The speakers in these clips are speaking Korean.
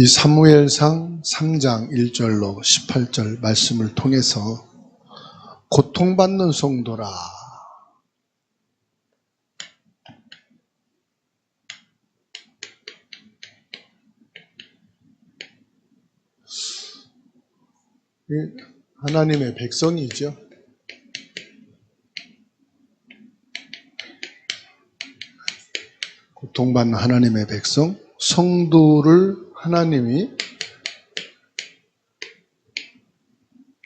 이 사무엘상 3장 1절로 18절 말씀을 통해서 고통받는 성도라, 하나님의 백성이죠. 고통받는 하나님의 백성, 성도를 하나님이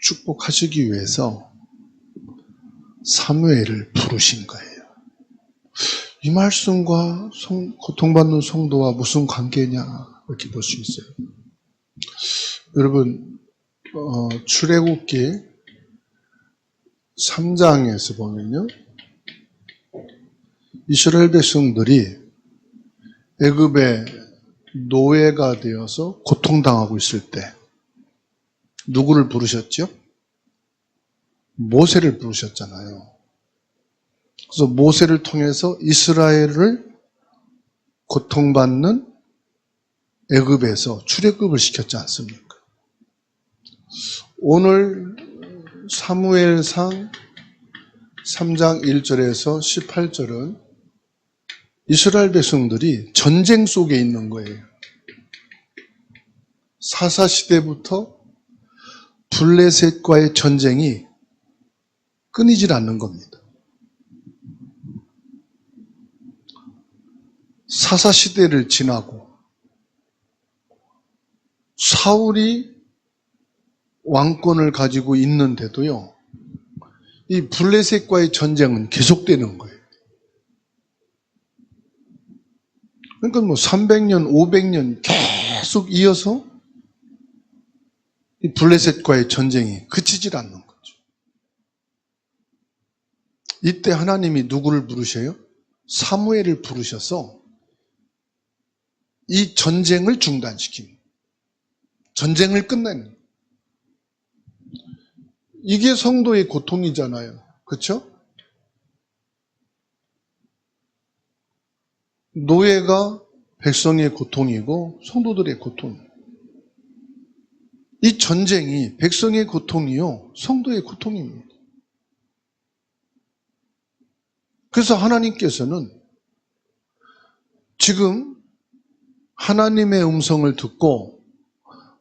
축복하시기 위해서 사무엘을 부르신 거예요. 이 말씀과 고통받는 성도와 무슨 관계냐, 이렇게 볼 수 있어요. 여러분, 출애굽기 3장에서 보면요, 이스라엘 백성들이 애굽의 노예가 되어서 고통당하고 있을 때 누구를 부르셨죠? 모세를 부르셨잖아요. 그래서 모세를 통해서 이스라엘을 고통받는 애굽에서 출애굽을 시켰지 않습니까? 오늘 사무엘상 3장 1절에서 18절은 이스라엘 백성들이 전쟁 속에 있는 거예요. 사사시대부터 블레셋과의 전쟁이 끊이질 않는 겁니다. 사사시대를 지나고 사울이 왕권을 가지고 있는데도요, 이 블레셋과의 전쟁은 계속되는 거예요. 그러니까 300년, 500년 계속 이어서 이 블레셋과의 전쟁이 그치질 않는 거죠. 이때 하나님이 누구를 부르셔요? 사무엘을 부르셔서 이 전쟁을 중단시킵니다. 전쟁을 끝내는. 이게 성도의 고통이잖아요. 그렇죠? 노예가 백성의 고통이고 성도들의 고통이에요. 이 전쟁이 백성의 고통이요, 성도의 고통입니다. 그래서 하나님께서는 지금 하나님의 음성을 듣고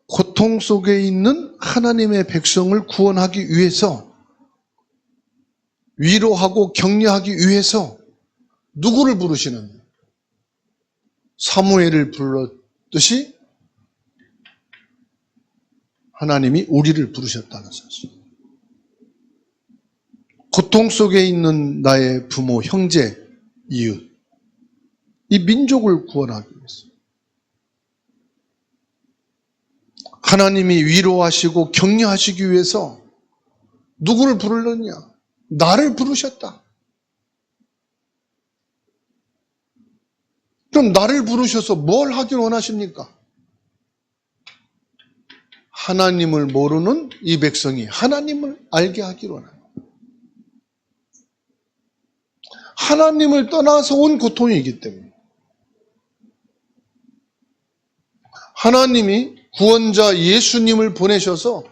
고통 속에 있는 하나님의 백성을 구원하기 위해서, 위로하고 격려하기 위해서 누구를 부르시는, 사무엘을 불렀듯이 하나님이 우리를 부르셨다는 사실. 고통 속에 있는 나의 부모, 형제, 이웃, 이 민족을 구원하기 위해서 하나님이 위로하시고 격려하시기 위해서 누구를 부르느냐? 나를 부르셨다. 그럼 나를 부르셔서 뭘 하길 원하십니까? 하나님을 모르는 이 백성이 하나님을 알게 하길 원합니다. 하나님을 떠나서 온 고통이기 때문에 하나님이 구원자 예수님을 보내셔서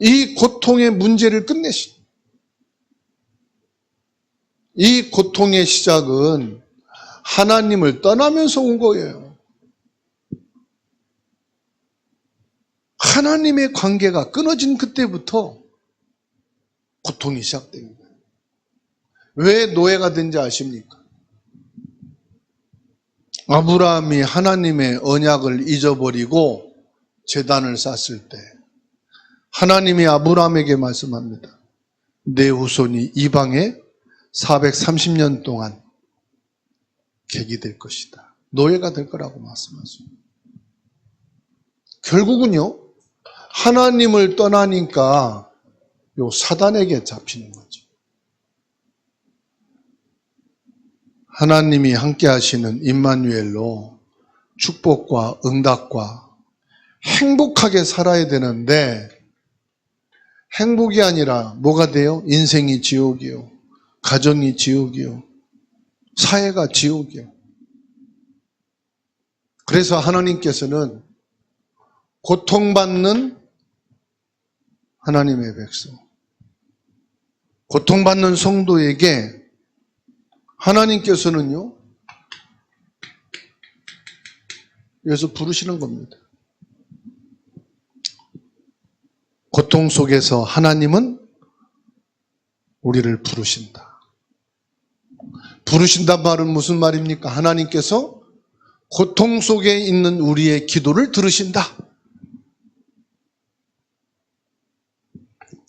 이 고통의 문제를 끝내신, 이 고통의 시작은 하나님을 떠나면서 온 거예요. 하나님의 관계가 끊어진 그때부터 고통이 시작된 거예요. 왜 노예가 된지 아십니까? 아브라함이 하나님의 언약을 잊어버리고 제단을 쌓았을 때 하나님이 아브라함에게 말씀합니다. 내 후손이 이방에 430년 동안 객이 될 것이다. 노예가 될 거라고 말씀하십니다. 결국은요, 하나님을 떠나니까 요 사단에게 잡히는 거죠. 하나님이 함께 하시는 임마누엘로 축복과 응답과 행복하게 살아야 되는데 행복이 아니라 뭐가 돼요? 인생이 지옥이요, 가정이 지옥이요, 사회가 지옥이요. 그래서 하나님께서는 고통받는 하나님의 백성, 고통받는 성도에게 하나님께서는요, 여기서 부르시는 겁니다. 고통 속에서 하나님은 우리를 부르신다. 부르신단 말은 무슨 말입니까? 하나님께서 고통 속에 있는 우리의 기도를 들으신다.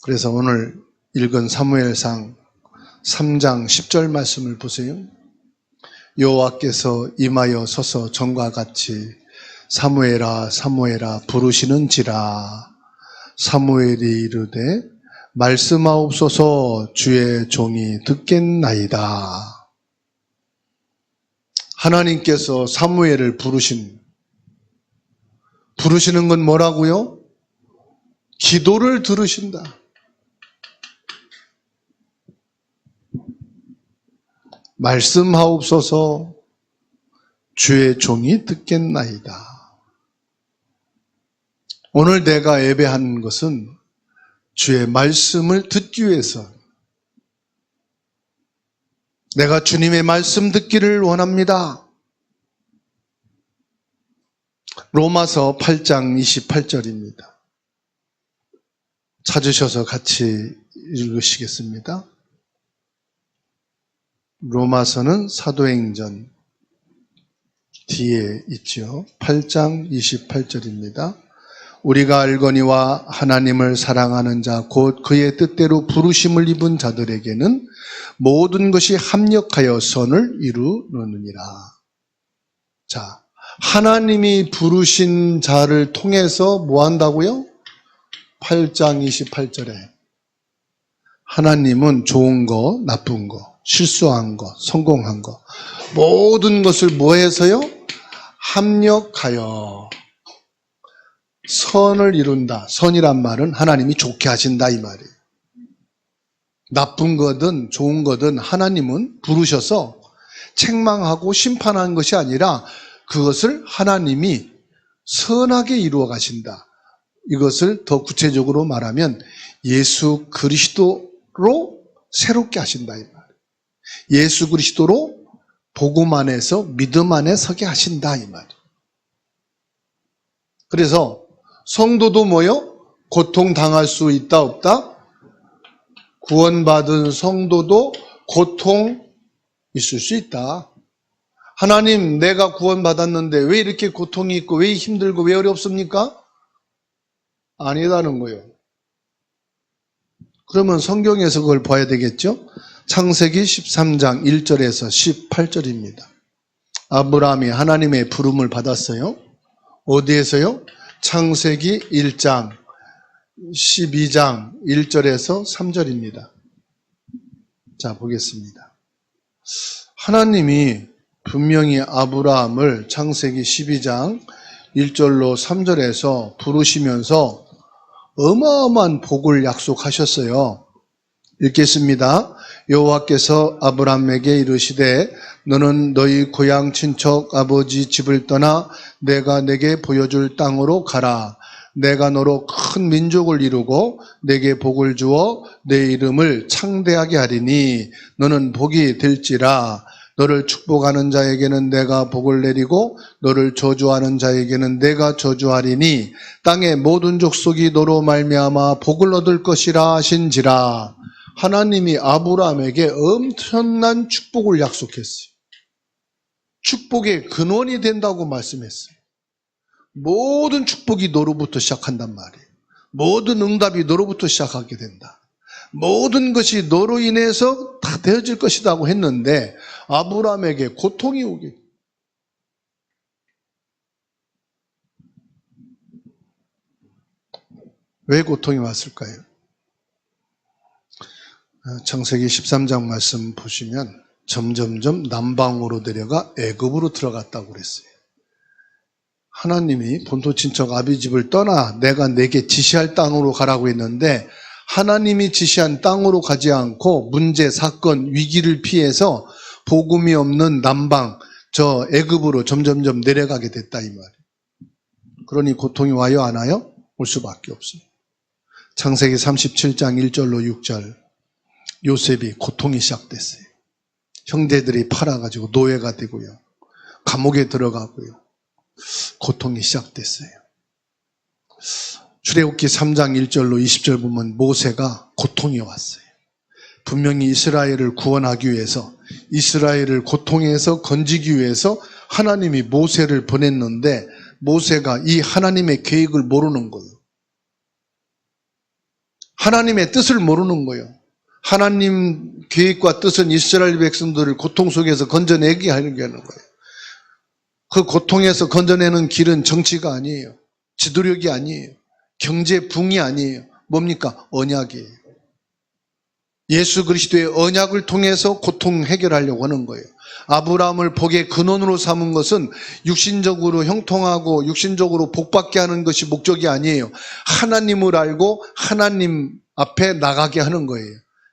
그래서 오늘 읽은 사무엘상 3장 10절 말씀을 보세요. 여호와께서 임하여 서서 전과 같이 사무엘아 사무엘아 부르시는지라. 사무엘이 이르되 말씀하옵소서 주의 종이 듣겠나이다. 하나님께서 사무엘을 부르시는 건 뭐라고요? 기도를 들으신다. 말씀하옵소서 주의 종이 듣겠나이다. 오늘 내가 예배한 것은 주의 말씀을 듣기 위해서, 내가 주님의 말씀 듣기를 원합니다. 로마서 8장 28절입니다. 찾으셔서 같이 읽으시겠습니다. 로마서는 사도행전 뒤에 있죠. 8장 28절입니다. 우리가 알거니와 하나님을 사랑하는 자 곧 그의 뜻대로 부르심을 입은 자들에게는 모든 것이 합력하여 선을 이루느니라. 자, 하나님이 부르신 자를 통해서 뭐 한다고요? 8장 28절에 하나님은 좋은 거, 나쁜 거, 실수한 거, 성공한 거 모든 것을 뭐 해서요? 합력하여 선을 이룬다. 선이란 말은 하나님이 좋게 하신다 이 말이에요. 나쁜 거든 좋은 거든 하나님은 부르셔서 책망하고 심판하는 것이 아니라 그것을 하나님이 선하게 이루어 가신다. 이것을 더 구체적으로 말하면 예수 그리스도로 새롭게 하신다 이 말이에요. 예수 그리스도로 복음 안에서 믿음 안에 서게 하신다 이 말이에요. 그래서 성도도 뭐요? 고통당할 수 있다 없다? 구원받은 성도도 고통 있을 수 있다. 하나님 내가 구원받았는데 왜 이렇게 고통이 있고 왜 힘들고 왜 어렵습니까? 아니다는 거예요. 그러면 성경에서 그걸 봐야 되겠죠? 창세기 13장 1절에서 18절입니다. 아브라함이 하나님의 부름을 받았어요. 어디에서요? 창세기 1장 12장 1절에서 3절입니다. 자, 보겠습니다. 하나님이 분명히 아브라함을 창세기 12장 1절로 3절에서 부르시면서 어마어마한 복을 약속하셨어요. 읽겠습니다. 여호와께서 아브라함에게 이르시되 너는 너희 고향 친척 아버지 집을 떠나 내가 내게 보여줄 땅으로 가라. 내가 너로 큰 민족을 이루고 내게 복을 주어 내 이름을 창대하게 하리니 너는 복이 될지라. 너를 축복하는 자에게는 내가 복을 내리고 너를 저주하는 자에게는 내가 저주하리니 땅의 모든 족속이 너로 말미암아 복을 얻을 것이라 하신지라. 하나님이 아브라함에게 엄청난 축복을 약속했어요. 축복의 근원이 된다고 말씀했어요. 모든 축복이 너로부터 시작한단 말이에요. 모든 응답이 너로부터 시작하게 된다. 모든 것이 너로 인해서 다 되어질 것이라고 했는데 아브라함에게 고통이 오게. 왜 고통이 왔을까요? 창세기 13장 말씀 보시면 점점점 남방으로 내려가 애굽으로 들어갔다고 그랬어요. 하나님이 본토 친척 아비 집을 떠나 내가 내게 지시할 땅으로 가라고 했는데 하나님이 지시한 땅으로 가지 않고 문제, 사건, 위기를 피해서 복음이 없는 남방, 저 애굽으로 점점점 내려가게 됐다 이 말이에요. 그러니 고통이 와요 안 와요? 올 수밖에 없어요. 창세기 37장 1절로 6절 요셉이 고통이 시작됐어요. 형제들이 팔아가지고 노예가 되고요. 감옥에 들어가고요. 고통이 시작됐어요. 출애굽기 3장 1절로 20절 보면 모세가 고통이 왔어요. 분명히 이스라엘을 구원하기 위해서, 이스라엘을 고통에서 건지기 위해서 하나님이 모세를 보냈는데 모세가 이 하나님의 계획을 모르는 거예요. 하나님의 뜻을 모르는 거예요. 하나님 계획과 뜻은 이스라엘 백성들을 고통 속에서 건져내게 하는 거예요. 그 고통에서 건져내는 길은 정치가 아니에요. 지도력이 아니에요. 경제 붕이 아니에요. 뭡니까? 언약이에요. 예수 그리스도의 언약을 통해서 고통 해결하려고 하는 거예요. 아브라함을 복의 근원으로 삼은 것은 육신적으로 형통하고 육신적으로 복받게 하는 것이 목적이 아니에요. 하나님을 알고 하나님 앞에 나가게 하는 거예요.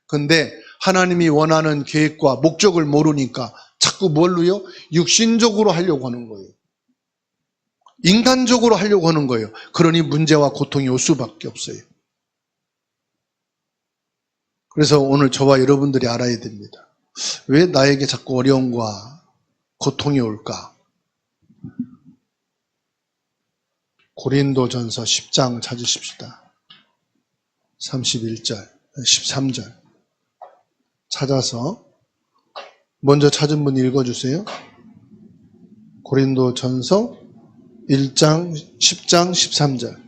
그런데 하나님이 원하는 계획과 목적을 모르니까 자꾸 뭘로요? 육신적으로 하려고 하는 거예요. 인간적으로 하려고 하는 거예요. 그러니 문제와 고통이 올 수밖에 없어요. 그래서 오늘 저와 여러분들이 알아야 됩니다. 왜 나에게 자꾸 어려움과 고통이 올까? 고린도전서 10장 찾으십시다. 31절, 13절 찾아서 먼저 찾은 분 읽어주세요. 고린도전서 1장, 10장, 13절.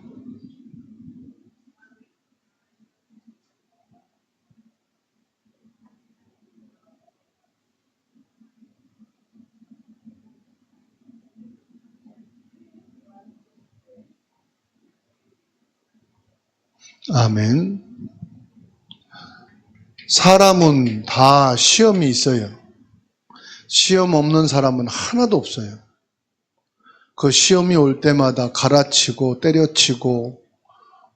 아멘. 사람은 다 시험이 있어요. 시험 없는 사람은 하나도 없어요. 그 시험이 올 때마다 갈아치고 때려치고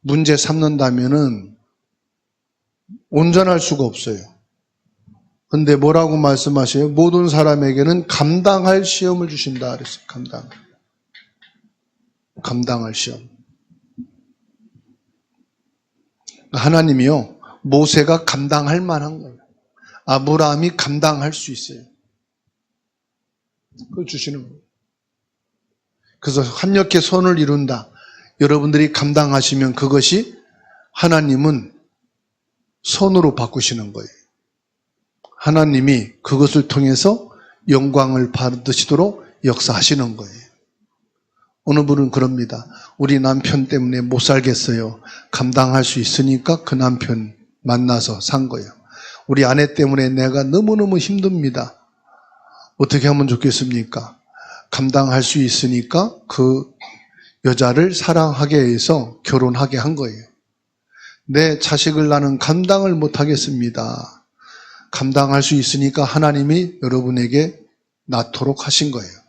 문제 삼는다면은 온전할 수가 없어요. 근데 뭐라고 말씀하셔요? 모든 사람에게는 감당할 시험을 주신다 그랬어요. 감당할 시험. 하나님이요, 모세가 감당할 만한 거예요. 아브라함이 감당할 수 있어요. 그걸 주시는 거예요. 그래서 합력해 선을 이룬다. 여러분들이 감당하시면 그것이 하나님은 선으로 바꾸시는 거예요. 하나님이 그것을 통해서 영광을 받으시도록 역사하시는 거예요. 어느 분은 그럽니다. 우리 남편 때문에 못 살겠어요. 감당할 수 있으니까 그 남편 만나서 산 거예요. 우리 아내 때문에 내가 너무너무 힘듭니다. 어떻게 하면 좋겠습니까? 감당할 수 있으니까 그 여자를 사랑하게 해서 결혼하게 한 거예요. 내 자식을 나는 감당을 못 하겠습니다. 감당할 수 있으니까 하나님이 여러분에게 낳도록 하신 거예요.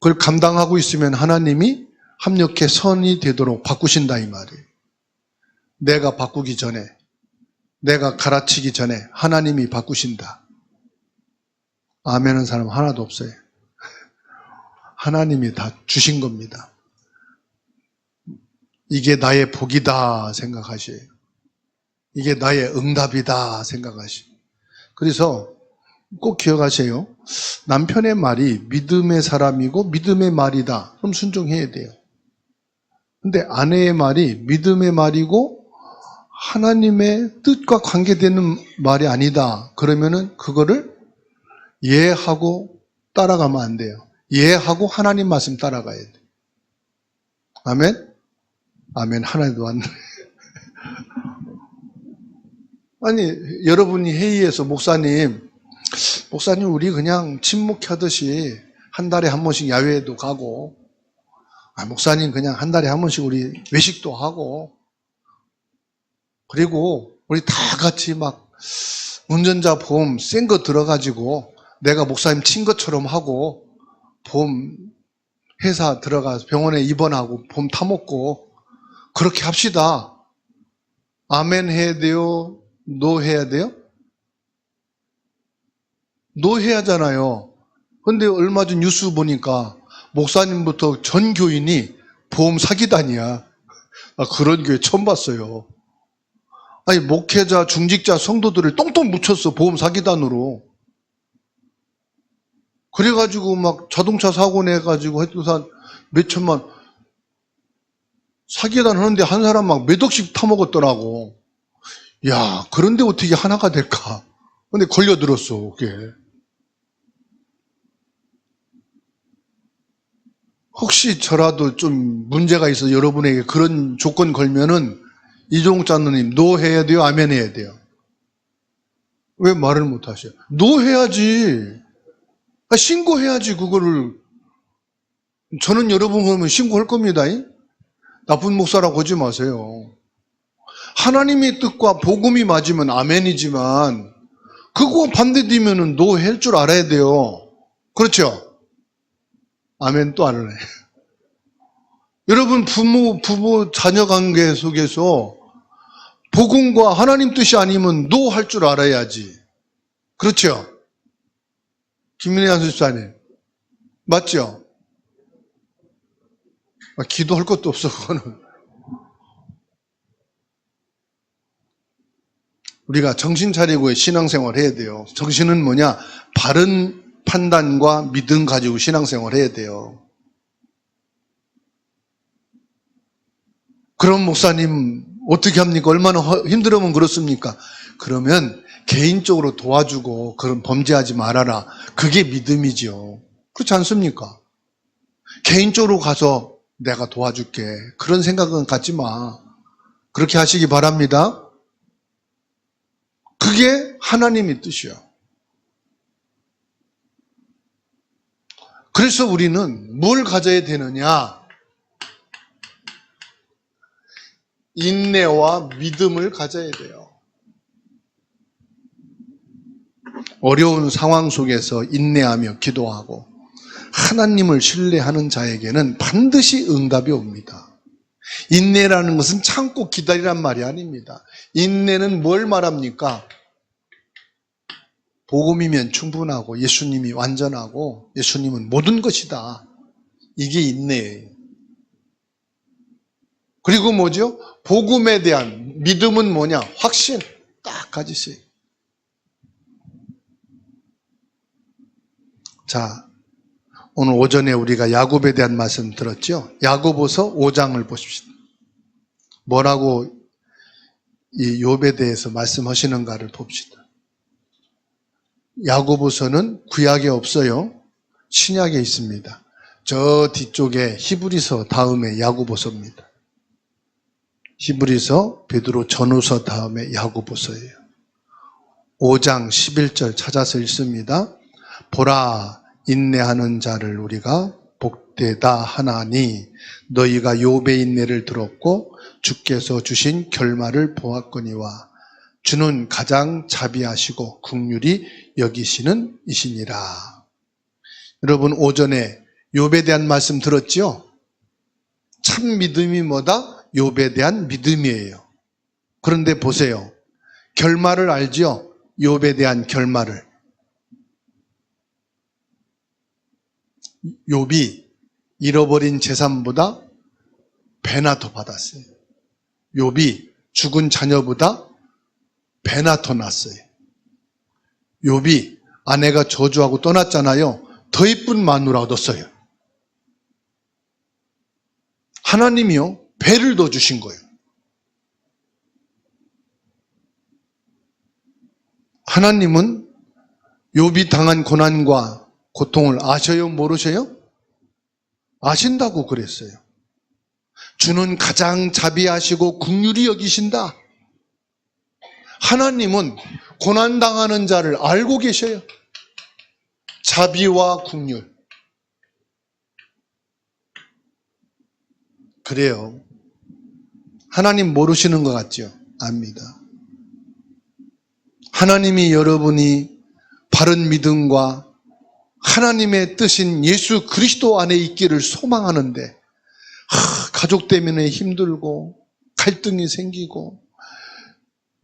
그걸 감당하고 있으면 하나님이 합력해 선이 되도록 바꾸신다 이 말이에요. 내가 바꾸기 전에, 내가 갈아치기 전에 하나님이 바꾸신다. 아멘은 사람 하나도 없어요. 하나님이 다 주신 겁니다. 이게 나의 복이다 생각하셔요. 이게 나의 응답이다 생각하셔요. 그래서 꼭 기억하세요. 남편의 말이 믿음의 사람이고 믿음의 말이다. 그럼 순종해야 돼요. 근데 아내의 말이 믿음의 말이고 하나님의 뜻과 관계되는 말이 아니다. 그러면은 그거를 이해하고 따라가면 안 돼요. 이해하고 하나님 말씀 따라가야 돼. 아멘? 아멘. 하나도 안 돼. 아니, 여러분이 회의에서 목사님 우리 그냥 침묵하듯이 한 달에 한 번씩 야외에도 가고, 목사님 그냥 한 달에 한 번씩 우리 외식도 하고, 그리고 우리 다 같이 막 운전자 보험 센 거 들어가지고 내가 목사님 친 것처럼 하고 보험 회사 들어가서 병원에 입원하고 보험 타먹고 그렇게 합시다. 아멘 해야 돼요? 노 해야 돼요? 노 해야 하잖아요. 근데 얼마 전 뉴스 보니까 목사님부터 전 교인이 보험 사기단이야. 그런 교회 처음 봤어요. 아니, 목회자, 중직자, 성도들을 똥똥 묻혔어, 보험 사기단으로. 그래가지고 막 자동차 사고 내가지고 하여튼 몇 천만. 사기단 하는데 한 사람 막 몇 억씩 타먹었더라고. 야, 그런데 어떻게 하나가 될까? 근데 걸려들었어, 그게. 혹시 저라도 좀 문제가 있어 여러분에게 그런 조건 걸면은 이종욱 장로님 노 해야 돼요? 아멘 해야 돼요? 왜 말을 못 하셔요? 노 해야지. 신고해야지 그거를. 저는 여러분 보면 신고할 겁니다. 나쁜 목사라고 하지 마세요. 하나님의 뜻과 복음이 맞으면 아멘이지만 그거 반대되면은 노 할 줄 알아야 돼요. 그렇죠? 아멘 또 안 하네. 여러분 부부 자녀 관계 속에서 복음과 하나님 뜻이 아니면 노 할 줄 알아야지. 그렇죠? 김민혜 안수집사님 맞죠? 기도할 것도 없어 그거는. 우리가 정신 차리고 신앙생활 해야 돼요. 정신은 뭐냐? 바른 판단과 믿음 가지고 신앙생활 해야 돼요. 그럼 목사님 어떻게 합니까? 얼마나 힘들으면 그렇습니까? 그러면 개인적으로 도와주고 그런 범죄하지 말아라. 그게 믿음이죠. 그렇지 않습니까? 개인적으로 가서 내가 도와줄게. 그런 생각은 갖지 마. 그렇게 하시기 바랍니다. 그게 하나님의 뜻이요. 그래서 우리는 뭘 가져야 되느냐? 인내와 믿음을 가져야 돼요. 어려운 상황 속에서 인내하며 기도하고 하나님을 신뢰하는 자에게는 반드시 응답이 옵니다. 인내라는 것은 참고 기다리란 말이 아닙니다. 인내는 뭘 말합니까? 복음이면 충분하고 예수님이 완전하고 예수님은 모든 것이다. 이게 인내예요. 그리고 뭐죠? 복음에 대한 믿음은 뭐냐? 확신 딱 가지세요. 자, 오늘 오전에 우리가 야곱에 대한 말씀 들었죠? 야고보서 5장을 보십시오. 뭐라고 이 욥에 대해서 말씀하시는가를 봅시다. 야고보서는 구약에 없어요. 신약에 있습니다. 저 뒤쪽에 히브리서 다음에 야고보서입니다. 히브리서, 베드로 전후서 다음에 야고보서예요. 5장 11절 찾아서 읽습니다. 보라, 인내하는 자를 우리가 복되다 하나니 너희가 욥의 인내를 들었고 주께서 주신 결말을 보았거니와 주는 가장 자비하시고 긍휼히 여기시는 이시니라. 여러분 오전에 욥에 대한 말씀 들었죠? 참 믿음이 뭐다? 욥에 대한 믿음이에요. 그런데 보세요. 결말을 알죠? 욥에 대한 결말을. 욥이 잃어버린 재산보다 배나 더 받았어요. 욥이 죽은 자녀보다 배나 더 낳았어요. 욥이 아내가 저주하고 떠났잖아요. 더 이쁜 마누라 얻었어요. 하나님이요, 배를 더 주신 거예요. 하나님은 욥이 당한 고난과 고통을 아셔요? 모르셔요? 아신다고 그랬어요. 주는 가장 자비하시고 긍휼히 여기신다. 하나님은 고난당하는 자를 알고 계셔요. 자비와 긍휼. 그래요. 하나님 모르시는 것 같죠? 압니다. 하나님이 여러분이 바른 믿음과 하나님의 뜻인 예수 그리스도 안에 있기를 소망하는데 가족 때문에 힘들고 갈등이 생기고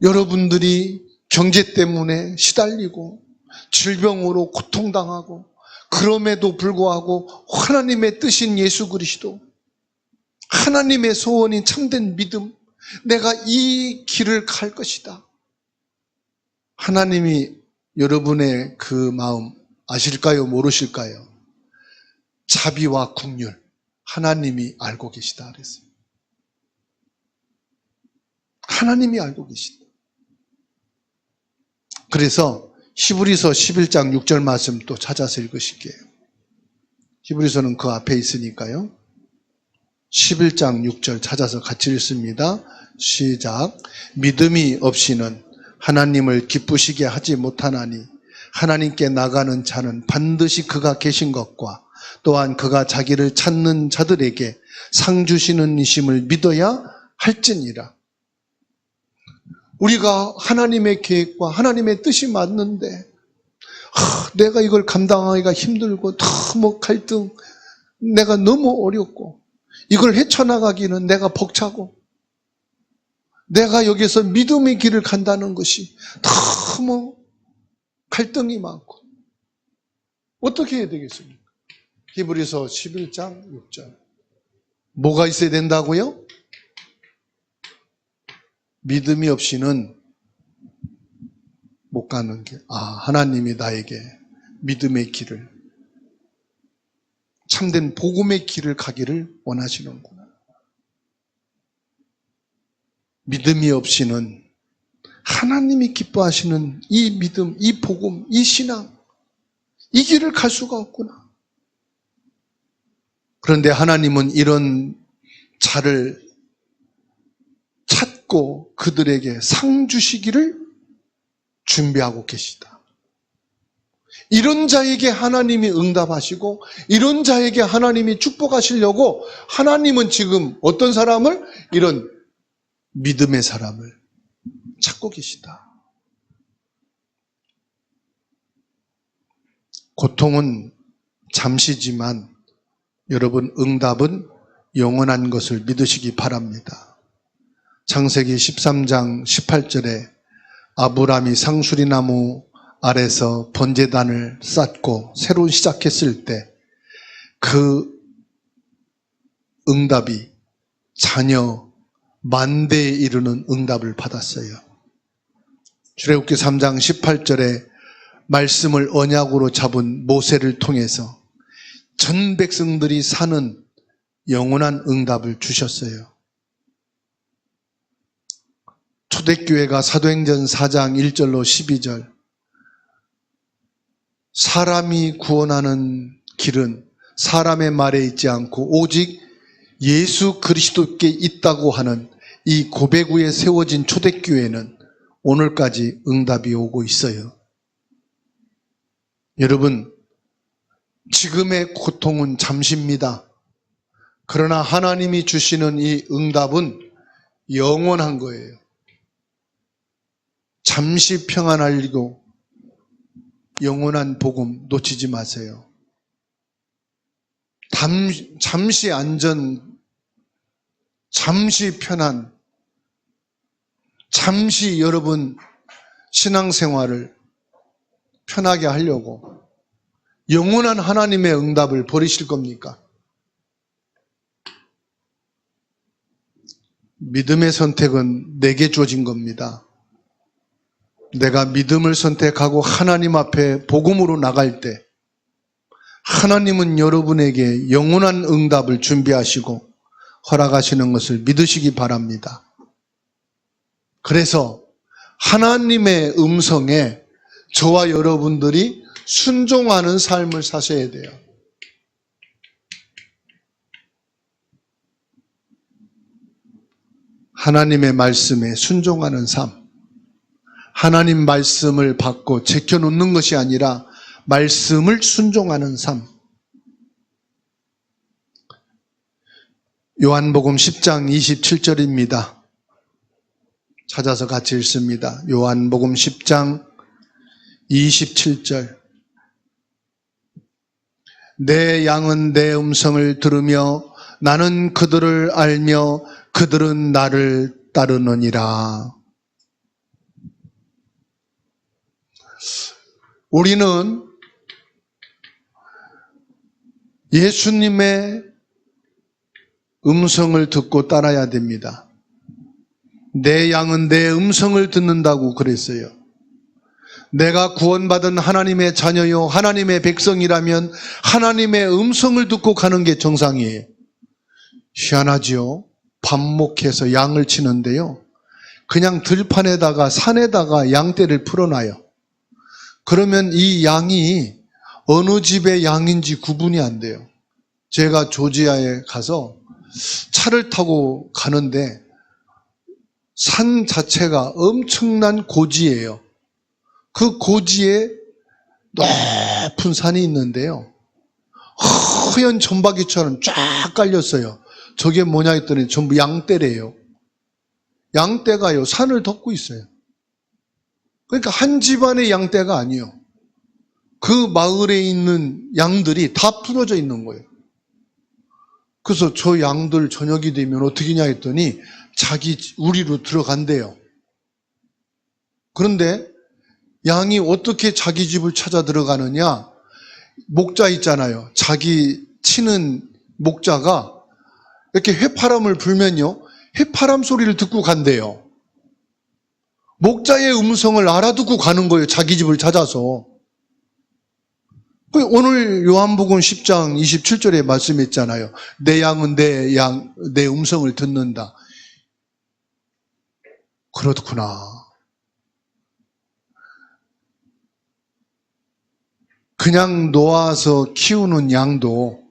여러분들이 경제 때문에 시달리고 질병으로 고통당하고 그럼에도 불구하고 하나님의 뜻인 예수 그리스도, 하나님의 소원인 참된 믿음, 내가 이 길을 갈 것이다. 하나님이 여러분의 그 마음 아실까요? 모르실까요? 자비와 긍휼, 하나님이 알고 계시다 그랬어요. 하나님이 알고 계시다. 그래서 히브리서 11장 6절 말씀 또 찾아서 읽으실게요. 히브리서는 그 앞에 있으니까요. 11장 6절 찾아서 같이 읽습니다. 시작. 믿음이 없이는 하나님을 기쁘시게 하지 못하나니 하나님께 나가는 자는 반드시 그가 계신 것과 또한 그가 자기를 찾는 자들에게 상 주시는 이심을 믿어야 할지니라. 우리가 하나님의 계획과 하나님의 뜻이 맞는데 내가 이걸 감당하기가 힘들고 너무 갈등, 내가 너무 어렵고 이걸 헤쳐나가기는 내가 벅차고 내가 여기서 믿음의 길을 간다는 것이 너무 갈등이 많고 어떻게 해야 되겠습니까? 히브리서 11장 6절 뭐가 있어야 된다고요? 믿음이 없이는 못 가는 길. 하나님이 나에게 믿음의 길을, 참된 복음의 길을 가기를 원하시는구나. 믿음이 없이는 하나님이 기뻐하시는 이 믿음, 이 복음, 이 신앙, 이 길을 갈 수가 없구나. 그런데 하나님은 이런 자를 찾고 그들에게 상 주시기를 준비하고 계시다. 이런 자에게 하나님이 응답하시고 이런 자에게 하나님이 축복하시려고 하나님은 지금 어떤 사람을? 이런 믿음의 사람을 찾고 계시다. 고통은 잠시지만 여러분 응답은 영원한 것을 믿으시기 바랍니다. 창세기 13장 18절에 아브람이 상수리나무 아래서 번제단을 쌓고 새로 시작했을 때 그 응답이 자녀 만대에 이르는 응답을 받았어요. 출애굽기 3장 18절에 말씀을 언약으로 잡은 모세를 통해서 전 백성들이 사는 영원한 응답을 주셨어요. 초대교회가 사도행전 4장 1절로 12절 사람이 구원하는 길은 사람의 말에 있지 않고 오직 예수 그리스도께 있다고 하는 이 고백 위에 세워진 초대교회는 오늘까지 응답이 오고 있어요. 여러분, 지금의 고통은 잠시입니다. 그러나 하나님이 주시는 이 응답은 영원한 거예요. 잠시 평안하려고 영원한 복음 놓치지 마세요. 잠시 안전, 잠시 편안, 잠시 여러분 신앙생활을 편하게 하려고 영원한 하나님의 응답을 버리실 겁니까? 믿음의 선택은 내게 주어진 겁니다. 내가 믿음을 선택하고 하나님 앞에 복음으로 나갈 때 하나님은 여러분에게 영원한 응답을 준비하시고 허락하시는 것을 믿으시기 바랍니다. 그래서 하나님의 음성에 저와 여러분들이 순종하는 삶을 사셔야 돼요. 하나님의 말씀에 순종하는 삶. 하나님 말씀을 받고 제껴놓는 것이 아니라 말씀을 순종하는 삶. 요한복음 10장 27절입니다. 찾아서 같이 읽습니다. 요한복음 10장 27절. 내 양은 내 음성을 들으며 나는 그들을 알며 그들은 나를 따르느니라. 우리는 예수님의 음성을 듣고 따라야 됩니다. 내 양은 내 음성을 듣는다고 그랬어요. 내가 구원받은 하나님의 자녀요, 하나님의 백성이라면 하나님의 음성을 듣고 가는 게 정상이에요. 희한하지요? 반목해서 양을 치는데요, 그냥 들판에다가 산에다가 양떼를 풀어놔요. 그러면 이 양이 어느 집의 양인지 구분이 안 돼요. 제가 조지아에 가서 차를 타고 가는데 산 자체가 엄청난 고지예요. 그 고지에 높은 산이 있는데요, 허연 점박이처럼 쫙 깔렸어요. 저게 뭐냐 했더니 전부 양떼래요. 양떼가요, 산을 덮고 있어요. 그러니까 한 집안의 양떼가 아니에요. 그 마을에 있는 양들이 다 풀어져 있는 거예요. 그래서 저 양들 저녁이 되면 어떻게 냐 했더니 자기 우리로 들어간대요. 그런데 양이 어떻게 자기 집을 찾아 들어가느냐, 목자 있잖아요. 자기 치는 목자가 이렇게 휘파람을 불면요, 휘파람 소리를 듣고 간대요. 목자의 음성을 알아듣고 가는 거예요, 자기 집을 찾아서. 오늘 요한복음 10장 27절에 말씀했잖아요. 내 양은 내 음성을 듣는다. 그렇구나. 그냥 놓아서 키우는 양도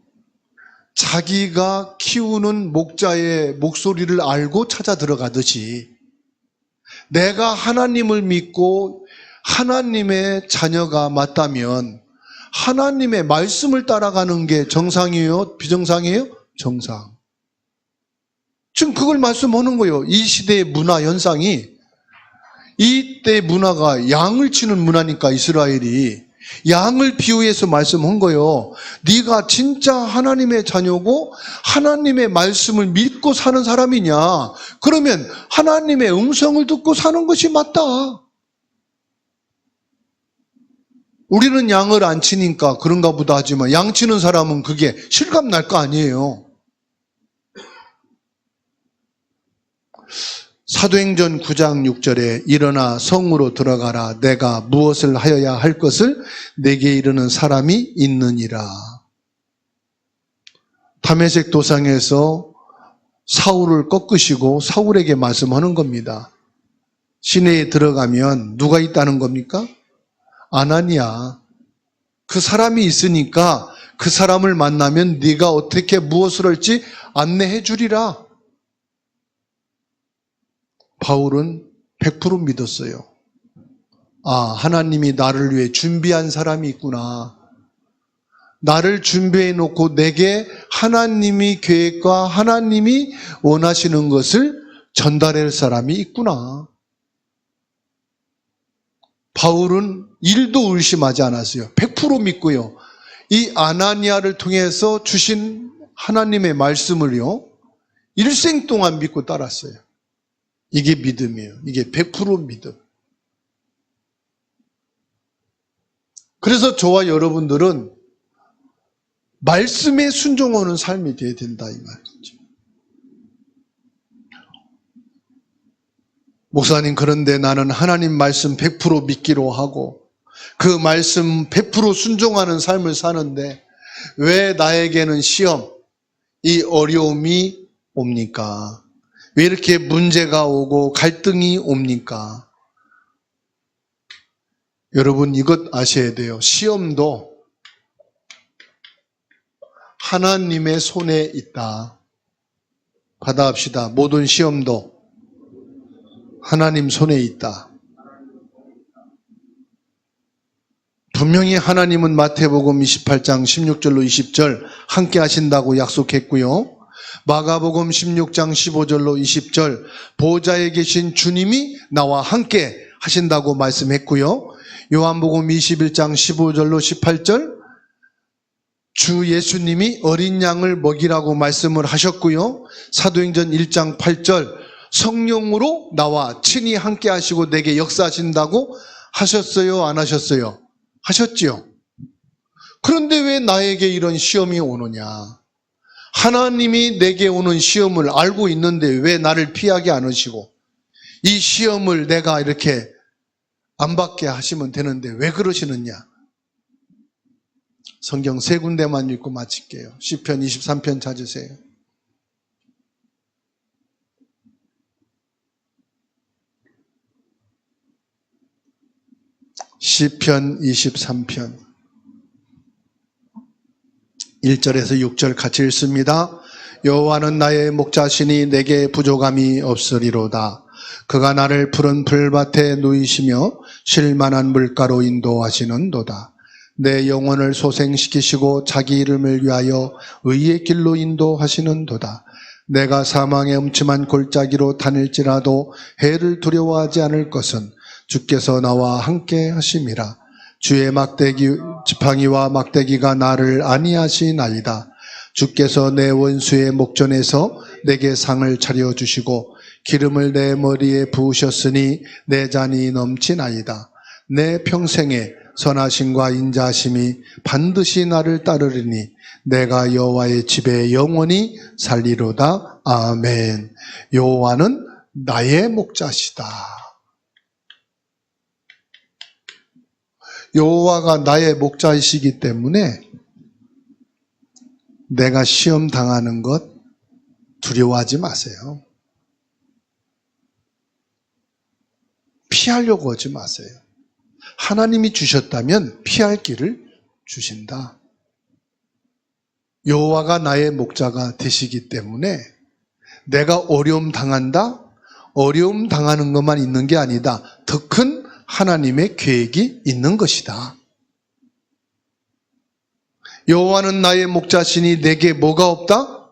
자기가 키우는 목자의 목소리를 알고 찾아 들어가듯이, 내가 하나님을 믿고 하나님의 자녀가 맞다면 하나님의 말씀을 따라가는 게 정상이에요? 비정상이에요? 정상. 지금 그걸 말씀하는 거예요. 이 시대의 문화 현상이, 이때 문화가 양을 치는 문화니까 이스라엘이 양을 비유해서 말씀한 거예요. 네가 진짜 하나님의 자녀고 하나님의 말씀을 믿고 사는 사람이냐? 그러면 하나님의 음성을 듣고 사는 것이 맞다. 우리는 양을 안 치니까 그런가 보다 하지만 양 치는 사람은 그게 실감 날 거 아니에요. 사도행전 9장 6절에 일어나 성으로 들어가라. 내가 무엇을 하여야 할 것을 내게 이르는 사람이 있느니라. 다메섹 도상에서 사울을 꺾으시고 사울에게 말씀하는 겁니다. 시내에 들어가면 누가 있다는 겁니까? 아나니아. 그 사람이 있으니까 그 사람을 만나면 네가 어떻게 무엇을 할지 안내해 주리라. 바울은 100% 믿었어요. 아, 하나님이 나를 위해 준비한 사람이 있구나. 나를 준비해 놓고 내게 하나님이 계획과 하나님이 원하시는 것을 전달할 사람이 있구나. 바울은 1도 의심하지 않았어요. 100% 믿고요. 이 아나니아를 통해서 주신 하나님의 말씀을요, 일생 동안 믿고 따랐어요. 이게 믿음이에요. 이게 100% 믿음. 그래서 저와 여러분들은 말씀에 순종하는 삶이 되어야 된다, 이 말이죠. 목사님, 그런데 나는 하나님 말씀 100% 믿기로 하고 그 말씀 100% 순종하는 삶을 사는데 왜 나에게는 시험, 이 어려움이 옵니까? 왜 이렇게 문제가 오고 갈등이 옵니까? 여러분, 이것 아셔야 돼요. 시험도 하나님의 손에 있다. 받아합시다. 모든 시험도 하나님 손에 있다. 분명히 하나님은 마태복음 28장 16절로 20절 함께 하신다고 약속했고요. 마가복음 16장 15절로 20절 보좌에 계신 주님이 나와 함께 하신다고 말씀했고요. 요한복음 21장 15절로 18절 주 예수님이 어린 양을 먹이라고 말씀을 하셨고요. 사도행전 1장 8절 성령으로 나와 친히 함께 하시고 내게 역사하신다고 하셨어요? 안 하셨어요? 하셨지요. 그런데 왜 나에게 이런 시험이 오느냐? 하나님이 내게 오는 시험을 알고 있는데 왜 나를 피하게 않으시고 이 시험을 내가 이렇게 안 받게 하시면 되는데 왜 그러시느냐? 성경 세 군데만 읽고 마칠게요. 시편 23편 찾으세요. 시편 23편 1절에서 6절 같이 읽습니다. 여호와는 나의 목자시니 내게 부족함이 없으리로다. 그가 나를 푸른 풀밭에 누이시며 쉴만한 물가로 인도하시는도다. 내 영혼을 소생시키시고 자기 이름을 위하여 의의 길로 인도하시는도다. 내가 사망의 음침한 골짜기로 다닐지라도 해를 두려워하지 않을 것은 주께서 나와 함께 하심이라. 주의 지팡이와 막대기가 나를 안위하시나이다. 주께서 내 원수의 목전에서 내게 상을 차려주시고 기름을 내 머리에 부으셨으니 내 잔이 넘치나이다. 내 평생에 선하심과 인자하심이 반드시 나를 따르리니 내가 여호와의 집에 영원히 살리로다. 아멘. 여호와는 나의 목자시다. 여호와가 나의 목자이시기 때문에 내가 시험 당하는 것 두려워하지 마세요. 피하려고 하지 마세요. 하나님이 주셨다면 피할 길을 주신다. 여호와가 나의 목자가 되시기 때문에 내가 어려움 당한다? 어려움 당하는 것만 있는 게 아니다. 더 큰 하나님의 계획이 있는 것이다. 여호와는 나의 목자시니 내게 뭐가 없다?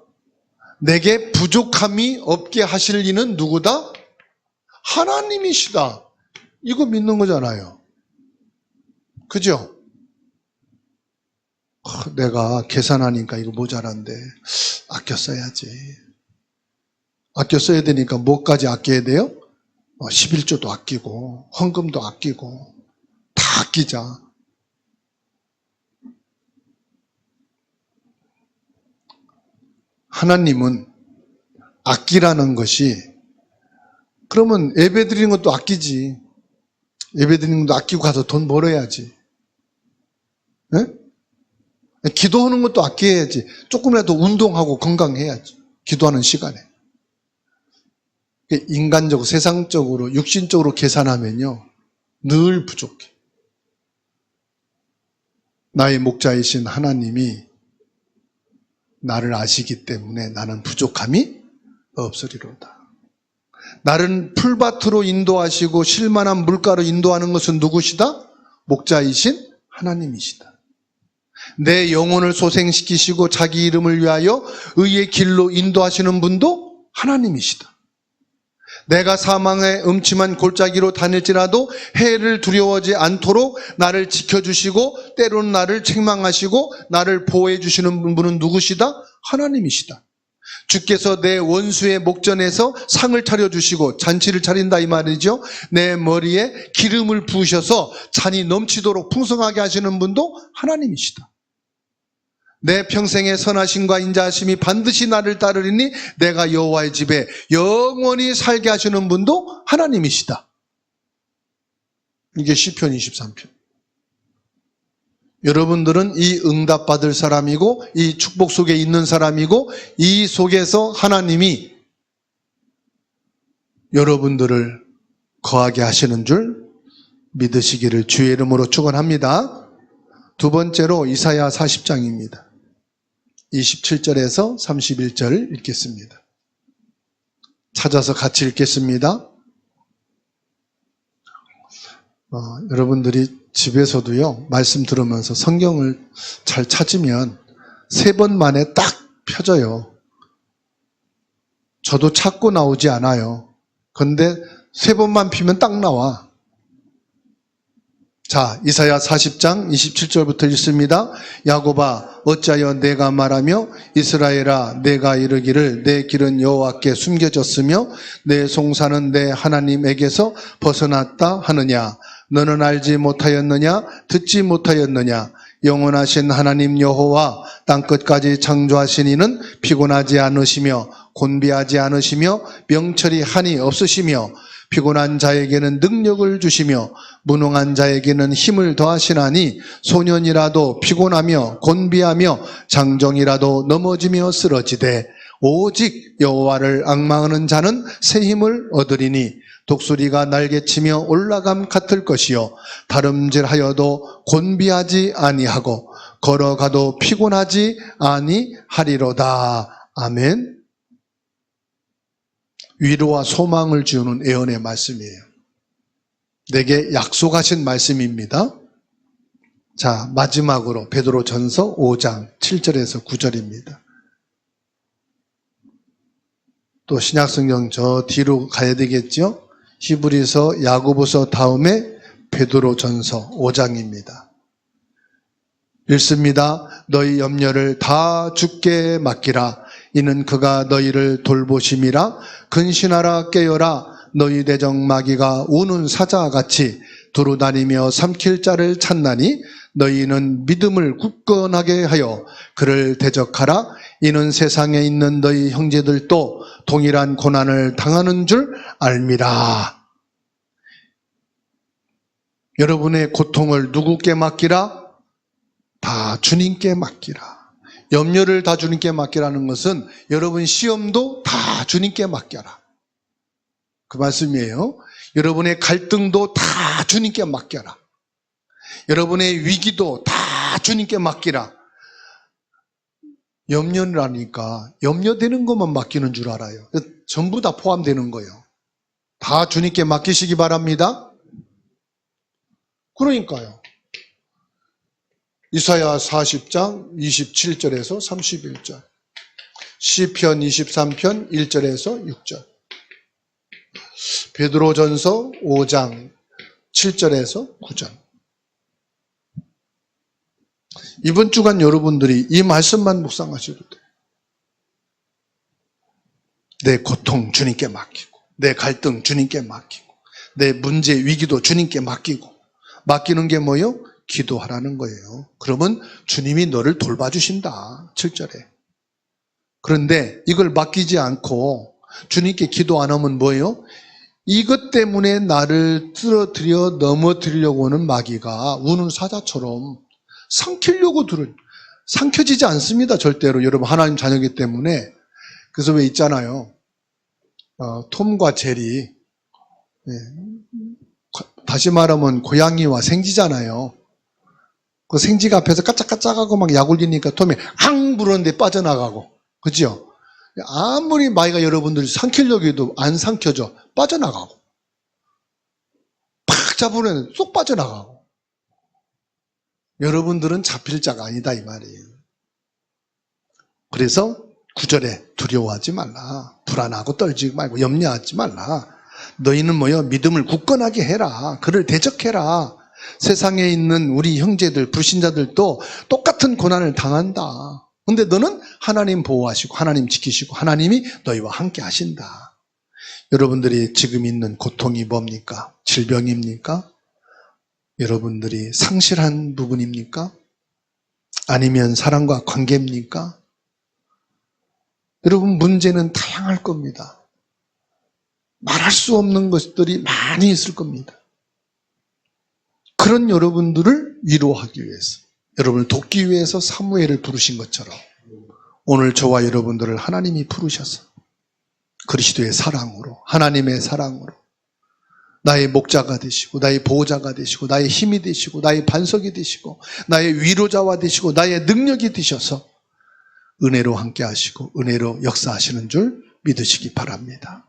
내게 부족함이 없게 하실 이는 누구다? 하나님이시다. 이거 믿는 거잖아요. 그죠? 내가 계산하니까 이거 모자란데 아껴 써야지. 아껴 써야 되니까 뭐까지 아껴야 돼요? 11조도 아끼고 헌금도 아끼고 다 아끼자. 하나님은 아끼라는 것이 그러면 예배 드리는 것도 아끼지. 예배 드리는 것도 아끼고 가서 돈 벌어야지. 네? 기도하는 것도 아껴야지. 조금이라도 운동하고 건강해야지. 기도하는 시간에. 인간적으로, 세상적으로, 육신적으로 계산하면요. 늘 부족해. 나의 목자이신 하나님이 나를 아시기 때문에 나는 부족함이 없으리로다. 나를 풀밭으로 인도하시고 쉴만한 물가로 인도하는 것은 누구시다? 목자이신 하나님이시다. 내 영혼을 소생시키시고 자기 이름을 위하여 의의 길로 인도하시는 분도 하나님이시다. 내가 사망의 음침한 골짜기로 다닐지라도 해를 두려워하지 않도록 나를 지켜주시고 때로는 나를 책망하시고 나를 보호해 주시는 분은 누구시다? 하나님이시다. 주께서 내 원수의 목전에서 상을 차려주시고 잔치를 차린다 이 말이죠. 내 머리에 기름을 부으셔서 잔이 넘치도록 풍성하게 하시는 분도 하나님이시다. 내 평생의 선하심과 인자하심이 반드시 나를 따르리니 내가 여호와의 집에 영원히 살게 하시는 분도 하나님이시다. 이게 시편 23편. 여러분들은 이 응답받을 사람이고 이 축복 속에 있는 사람이고 이 속에서 하나님이 여러분들을 거하게 하시는 줄 믿으시기를 주의 이름으로 축원합니다. 두 번째로 이사야 40장입니다. 27절에서 31절 읽겠습니다. 찾아서 같이 읽겠습니다. 여러분들이 집에서도요, 말씀 들으면서 성경을 잘 찾으면 3번 만에 딱 펴져요. 저도 찾고 나오지 않아요. 그런데 3번만 피면 딱 나와. 자, 이사야 40장 27절부터 읽습니다. 야곱아, 어찌하여 내가 말하며 이스라엘아, 내가 이르기를 내 길은 여호와께 숨겨졌으며 내 송사는 내 하나님에게서 벗어났다 하느냐? 너는 알지 못하였느냐? 듣지 못하였느냐? 영원하신 하나님 여호와 땅끝까지 창조하신 이는 피곤하지 않으시며 곤비하지 않으시며 명철이 한이 없으시며 피곤한 자에게는 능력을 주시며 무능한 자에게는 힘을 더하시나니 소년이라도 피곤하며 곤비하며 장정이라도 넘어지며 쓰러지되 오직 여호와를 앙망하는 자는 새 힘을 얻으리니 독수리가 날개치며 올라감 같을 것이요 다름질하여도 곤비하지 아니하고 걸어가도 피곤하지 아니하리로다. 아멘. 위로와 소망을 주는 예언의 말씀이에요. 내게 약속하신 말씀입니다. 자, 마지막으로 베드로전서 5장 7절에서 9절입니다. 또 신약성경 저 뒤로 가야 되겠죠? 히브리서, 야고보서 다음에 베드로전서 5장입니다. 읽습니다. 너희 염려를 다 주께 맡기라. 이는 그가 너희를 돌보심이라. 근신하라 깨어라. 너희 대적 마귀가 우는 사자같이 두루다니며 삼킬 자를 찾나니 너희는 믿음을 굳건하게 하여 그를 대적하라. 이는 세상에 있는 너희 형제들도 동일한 고난을 당하는 줄 알미라. 여러분의 고통을 누구께 맡기라? 다 주님께 맡기라. 염려를 다 주님께 맡기라는 것은 여러분 시험도 다 주님께 맡겨라. 그 말씀이에요. 여러분의 갈등도 다 주님께 맡겨라. 여러분의 위기도 다 주님께 맡기라. 염려라니까 염려되는 것만 맡기는 줄 알아요. 전부 다 포함되는 거예요. 다 주님께 맡기시기 바랍니다. 그러니까요. 이사야 40장 27절에서 31절, 시편 23편 1절에서 6절, 베드로전서 5장 7절에서 9절. 이번 주간 여러분들이 이 말씀만 묵상하셔도 돼요. 내 고통 주님께 맡기고, 내 갈등 주님께 맡기고, 내 문제 위기도 주님께 맡기고, 맡기는 게 뭐예요? 기도하라는 거예요. 그러면 주님이 너를 돌봐주신다. 7절에. 그런데 이걸 맡기지 않고 주님께 기도 안 하면 뭐예요? 이것 때문에 나를 쓰러뜨려 넘어뜨리려고 하는 마귀가 우는 사자처럼 삼키려고 삼켜지지 않습니다. 절대로. 여러분 하나님 자녀이기 때문에. 그래서 왜 있잖아요. 톰과 제리. 다시 말하면 고양이와 생쥐잖아요. 그 생쥐가 앞에서 까짝까짝하고 막 약 올리니까 톰이 앙 부르는데 빠져나가고. 그죠? 아무리 마귀가 여러분들이 삼키려고 해도 안 삼켜져. 빠져나가고. 팍 잡으면 쏙 빠져나가고. 여러분들은 잡힐 자가 아니다 이 말이에요. 그래서 9절에 두려워하지 말라. 불안하고 떨지 말고 염려하지 말라. 너희는 뭐요? 믿음을 굳건하게 해라. 그를 대적해라. 세상에 있는 우리 형제들, 불신자들도 똑같은 고난을 당한다. 근데 너는 하나님 보호하시고 하나님 지키시고 하나님이 너희와 함께 하신다. 여러분들이 지금 있는 고통이 뭡니까? 질병입니까? 여러분들이 상실한 부분입니까? 아니면 사랑과 관계입니까? 여러분 문제는 다양할 겁니다. 말할 수 없는 것들이 많이 있을 겁니다. 그런 여러분들을 위로하기 위해서, 여러분을 돕기 위해서 사무엘을 부르신 것처럼 오늘 저와 여러분들을 하나님이 부르셔서 그리스도의 사랑으로, 하나님의 사랑으로 나의 목자가 되시고 나의 보호자가 되시고 나의 힘이 되시고 나의 반석이 되시고 나의 위로자와 되시고 나의 능력이 되셔서 은혜로 함께 하시고 은혜로 역사하시는 줄 믿으시기 바랍니다.